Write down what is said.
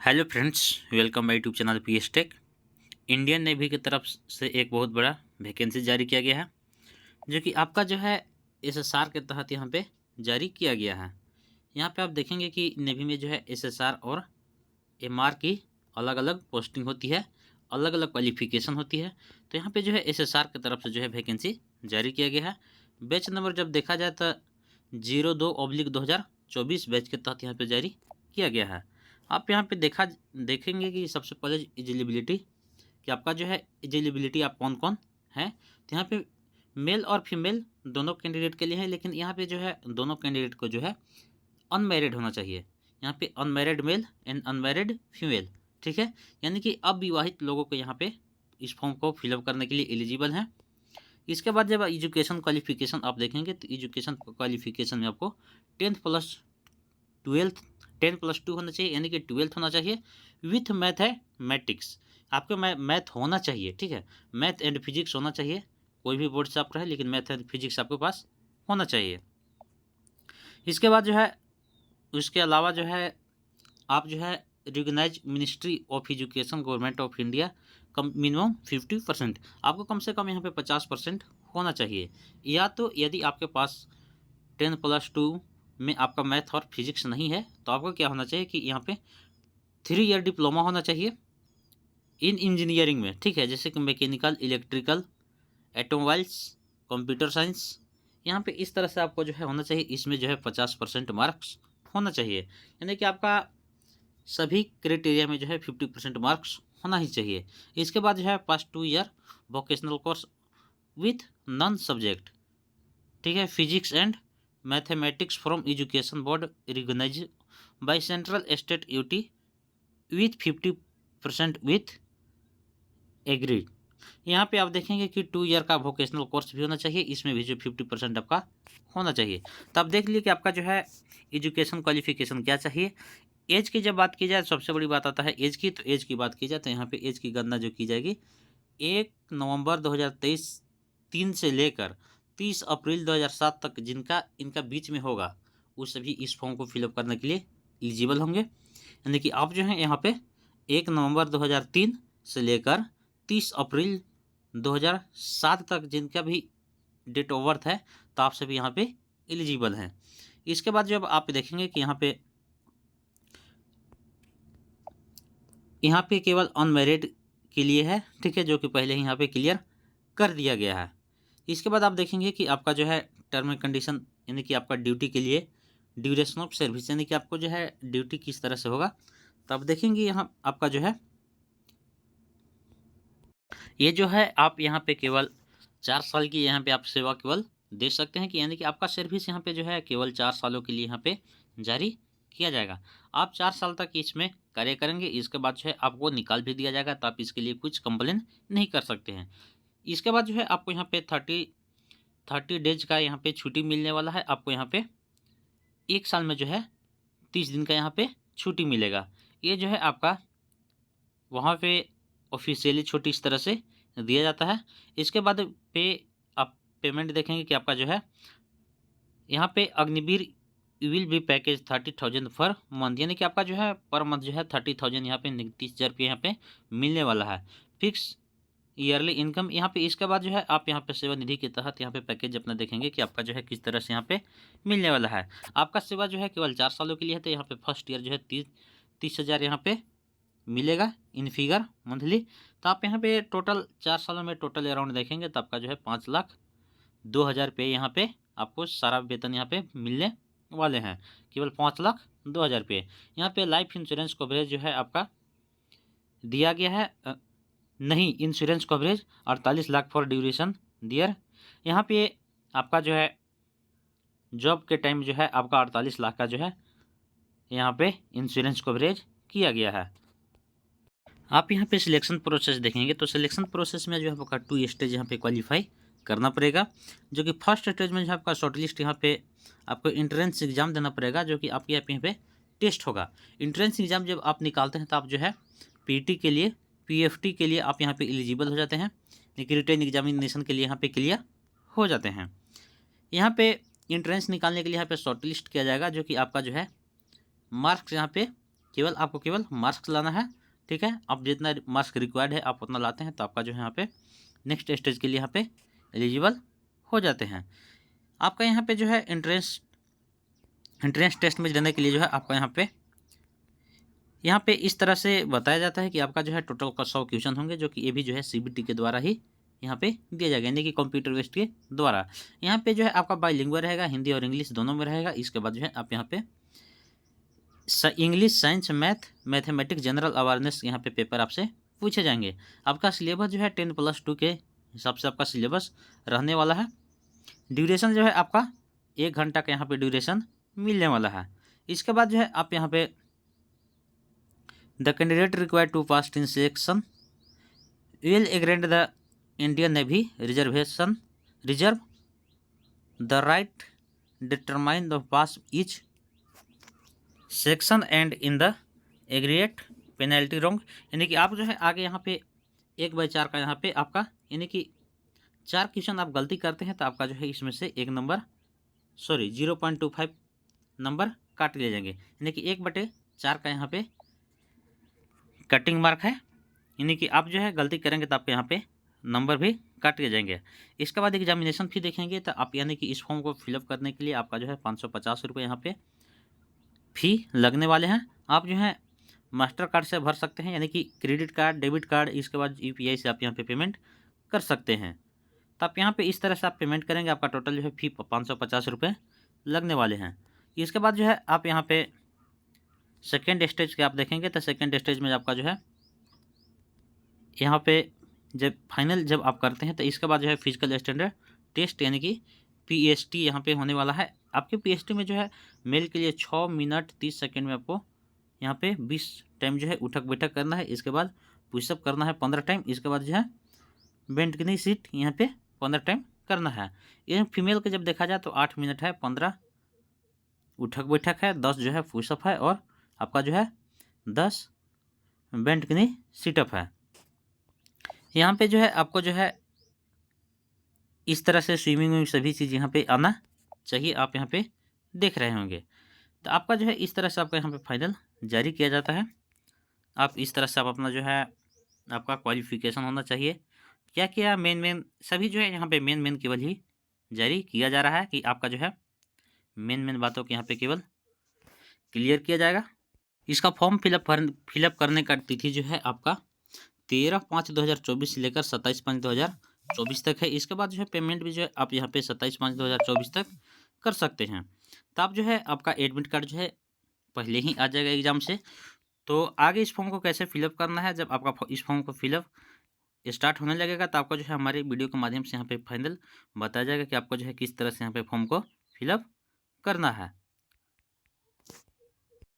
Hello friends, welcome my YouTube channel P S tech. Indian navy की तरफ से एक बहुत बड़ा वैकेंसी जारी किया गया है, जो कि आपका जो है एसएसआर के तहत यहाँ पे जारी किया गया है। यहाँ पे आप देखेंगे कि नेवी में जो है एसएसआर और एमआर की अलग अलग पोस्टिंग होती है, अलग अलग क्वालिफिकेशन होती है। तो यहाँ पे जो है एसएसआर की तरफ से जो है वैकेंसी जारी किया गया है। बैच नंबर जब देखा जाए तो 02/2024 बैच के तहत यहाँ पे जारी किया गया है। आप यहाँ पे देखेंगे कि सबसे पहले एलिजिबिलिटी, कि आपका जो है एलिजिबिलिटी आप कौन कौन है। तो यहाँ पे मेल और फीमेल दोनों कैंडिडेट के लिए है, लेकिन यहाँ पे जो है दोनों कैंडिडेट को जो है अनमैरिड होना चाहिए। यहाँ पे unmarried male and unmarried female, ठीक है। यानी कि अविवाहित लोगों को यहाँ पे इस फॉर्म को फिलअप करने के लिए एलिजिबल हैं। इसके बाद जब एजुकेशन क्वालिफिकेशन आप देखेंगे तो एजुकेशन क्वालिफिकेशन में आपको 10+12 10+2 होना चाहिए, यानी कि 12th होना चाहिए विथ मैथमेटिक्स। आपको मैथ होना चाहिए, ठीक है। मैथ एंड फिजिक्स होना चाहिए, कोई भी बोर्ड से आप रहे, लेकिन मैथ एंड फिजिक्स आपके पास होना चाहिए। इसके बाद जो है, उसके अलावा जो है आप जो है recognise ministry of education government of India कम मिनिमम 50%, आपको कम से कम यहाँ पे 50% होना चाहिए। या तो यदि आपके पास 10+2 में आपका मैथ और फिजिक्स नहीं है तो आपको क्या होना चाहिए कि यहाँ पे 3 ईयर डिप्लोमा होना चाहिए इन इंजीनियरिंग में, ठीक है। जैसे कि mechanical, electrical, automobiles, computer science. यहाँ पे इस तरह से आपको जो है होना चाहिए। इसमें जो है 50% मार्क्स होना चाहिए, यानी कि आपका सभी क्राइटेरिया में जो है 50% मार्क्स होना ही चाहिए। इसके बाद जो है pass 2 year vocational course with non subject, ठीक है, physics and mathematics from education board recognise by central state UT with 50% with agreed. यहाँ पे आप देखेंगे कि 2 ईयर का वोकेशनल कोर्स भी होना चाहिए, इसमें भी जो 50% आपका होना चाहिए। तो आप देख लीजिए कि आपका जो है एजुकेशन क्वालिफिकेशन क्या चाहिए। एज की जब बात की जाए, सबसे बड़ी बात आता है एज की। तो एज की बात की जाए तो यहाँ पे एज की गणना जो की जाएगी 1 नवंबर 2023 3 से लेकर 30 अप्रैल 2007 तक जिनका इनका बीच में होगा, वो सभी इस फॉर्म को फिलअप करने के लिए एलिजिबल होंगे। यानी कि आप जो है यहाँ पे 1 नवंबर 2003 से लेकर 30 अप्रैल 2007 तक जिनका भी डेट ऑफ बर्थ है, तो आप सभी यहाँ पे एलिजिबल हैं। इसके बाद जब आप देखेंगे कि यहाँ पे केवल अनमैरिड के लिए है, ठीक है, जो कि पहले ही यहाँ पे क्लियर कर दिया गया है। इसके बाद आप देखेंगे कि आपका जो है टर्म एंड कंडीशन, यानी कि आपका ड्यूटी के लिए ड्यूरेशन ऑफ सर्विस, यानी कि आपको जो है ड्यूटी किस तरह से होगा। तो आप देखेंगे यहाँ आपका जो है ये जो है आप यहाँ पे केवल 4 साल की यहाँ पे आप सेवा केवल दे सकते हैं, कि यानी कि आपका सर्विस यहाँ पे जो है केवल 4 सालों के लिए यहाँ पे जारी किया जाएगा। आप 4 साल तक इसमें कार्य करेंगे, इसके बाद जो है आपको निकाल भी दिया जाएगा, तो आप इसके लिए कुछ कंप्लेन नहीं कर सकते हैं। इसके बाद जो है आपको यहाँ पे 30 डेज का यहाँ पे छुट्टी मिलने वाला है। आपको यहाँ पे 1 साल में जो है 30 दिन का यहाँ पे छुट्टी मिलेगा। ये जो है आपका वहाँ पे ऑफिशियली छुट्टी इस तरह से दिया जाता है। इसके बाद आप पेमेंट देखेंगे कि आपका जो है यहाँ पे Agniveer will be package 30,000 per month, यानी कि आपका जो है पर मंथ जो है 30,000 यहाँ पे 30,000 रुपये यहाँ पे मिलने वाला है, फिक्स ईयरली इनकम यहाँ पे। इसके बाद जो है आप यहाँ पे सेवा निधि के तहत यहाँ पे पैकेज अपना देखेंगे कि आपका जो है किस तरह से यहाँ पे मिलने वाला है। आपका सेवा जो है केवल 4 सालों के लिए है, तो यहाँ पे फर्स्ट ईयर जो है 30,000 यहाँ पे मिलेगा इन फिगर मंथली। तो आप यहाँ पे टोटल 4 सालों में टोटल अराउंड देखेंगे तो आपका जो है 5,02,000 रुपये यहाँ पे आपको सारा वेतन यहाँ पे मिलने वाले हैं, केवल 5,02,000 रुपये। यहाँ पे लाइफ इंश्योरेंस कवरेज जो है आपका दिया गया है, नहीं, insurance coverage 48 lakh for duration there. यहाँ पे आपका जो है जॉब के टाइम जो है आपका 48 लाख का जो है यहाँ पे इंश्योरेंस कवरेज किया गया है। आप यहाँ पे सिलेक्शन प्रोसेस देखेंगे तो सिलेक्शन प्रोसेस में जो है आपका 2 स्टेज यहाँ पे क्वालिफाई करना पड़ेगा, जो कि फर्स्ट स्टेज में जो है आपका शॉर्ट लिस्ट यहाँ पे आपको इंट्रेंस एग्जाम देना पड़ेगा, जो कि आपके यहाँ पे टेस्ट होगा। इंट्रेंस एग्जाम जब आप निकालते हैं तो आप जो है पीटी के लिए, पीएफटी के लिए आप यहाँ पे एलिजिबल हो जाते हैं, लेकिन रिटन एग्जामिनेशन के लिए यहाँ पे क्लियर हो जाते हैं। यहाँ पे इंट्रेंस निकालने के लिए यहाँ पे शॉर्ट लिस्ट किया जाएगा, जो कि आपका जो है मार्क्स यहाँ पे केवल आपको केवल मार्क्स लाना है, ठीक है। आप जितना मार्क्स रिक्वायर्ड है आप उतना लाते हैं तो आपका जो है यहाँ पे नेक्स्ट स्टेज के लिए यहाँ पे एलिजिबल हो जाते हैं। आपका यहाँ पे जो है एंट्रेंस टेस्ट में जाने के लिए जो है आपका यहाँ पे इस तरह से बताया जाता है कि आपका जो है टोटल का 100 क्वेश्चन होंगे, जो कि ये भी जो है सीबीटी के द्वारा ही यहाँ पे दिया जाएगा, यानी कि कंप्यूटर बेस्ड के द्वारा। यहाँ पे जो है आपका बाईलिंगुअल रहेगा, हिंदी और इंग्लिश दोनों में रहेगा। इसके बाद जो है आप यहाँ पे English, science, mathematics, general awareness यहाँ पे पेपर आपसे पूछे जाएंगे। आपका सिलेबस जो है 10+2 के हिसाब से आपका सिलेबस रहने वाला है। ड्यूरेशन जो है आपका 1 घंटा का यहाँ पे ड्यूरेशन मिलने वाला है। इसके बाद जो है आप यहाँ पे the candidate required to pass in selection will grant the Indian Navy reserve the right determine the pass each section and in the aggregate penalty wrong, यानी कि आप जो है आगे यहाँ पे 1/4 का यहाँ पे आपका यानी कि 4 क्वेश्चन आप गलती करते हैं तो आपका जो है इसमें से 0.25 नंबर काट लिए जाएंगे, यानी कि 1/4 का यहाँ पे कटिंग मार्क है, यानी कि आप जो है गलती करेंगे तो आपके यहाँ पे नंबर भी काट लिए जाएंगे। इसके बाद एग्जामिनेशन फी देखेंगे तो आप यानी कि इस फॉर्म को फिलअप करने के लिए आपका जो है 550 रुपये यहाँ पे फी लगने वाले हैं। आप जो है मास्टर कार्ड से भर सकते हैं, यानी कि क्रेडिट कार्ड, डेबिट कार्ड, इसके बाद यूपीआई से आप यहाँ पे पेमेंट कर सकते हैं। तो आप यहाँ पे इस तरह से आप पेमेंट करेंगे, आपका टोटल जो है फी 550 रुपये लगने वाले हैं। इसके बाद जो है आप यहाँ पे सेकेंड स्टेज के आप देखेंगे तो सेकेंड स्टेज में आपका जो है यहाँ पे जब आप करते हैं तो इसके बाद जो है फिजिकल स्टैंडर्ड टेस्ट यानी कि पीएसटी यहाँ पे होने वाला है। आपके पीएसटी में जो है मेल के लिए 6 मिनट 30 सेकंड में आपको यहाँ पे 20 टाइम जो है उठक बैठक करना है। इसके बाद पुशअप करना है 15 टाइम। इसके बाद जो है बेंट की सीट यहाँ पे 15 टाइम करना है। ये फीमेल का जब देखा जाए तो 8 मिनट है, 15 उठक बैठक है, 10 जो है पुशअप है और आपका जो है 10 बेंट की सीटअप है। यहाँ पे जो है आपको जो है इस तरह से स्विमिंग में सभी चीज़ यहाँ पे आना चाहिए, आप यहाँ पे देख रहे होंगे। तो आपका जो है इस तरह से आपका यहाँ पे फाइनल जारी किया जाता है। आप इस तरह से आप अपना जो है आपका क्वालिफिकेशन होना चाहिए। क्या किया मेन सभी जो है यहाँ पे मेन केवल ही जारी किया जा रहा है कि आपका जो है मेन बातों को यहाँ पे केवल क्लियर किया जाएगा। इसका फॉर्म फिलअप करने का तिथि जो है आपका 13/5/2024 से लेकर 27/5/2024 तक है। इसके बाद जो है पेमेंट भी जो है आप यहाँ पे 27/5/2024 तक कर सकते हैं। तो आप जो है आपका एडमिट कार्ड जो है पहले ही आ जाएगा एग्जाम से। तो आगे इस फॉर्म को कैसे फिलअप करना है, जब आपका इस फॉर्म को फिलअप स्टार्ट होने लगेगा तो आपको जो है हमारे वीडियो के माध्यम से यहाँ पे फाइनल बताया जाएगा कि आपको जो है किस तरह से यहाँ पे फॉर्म को फिलअप करना है।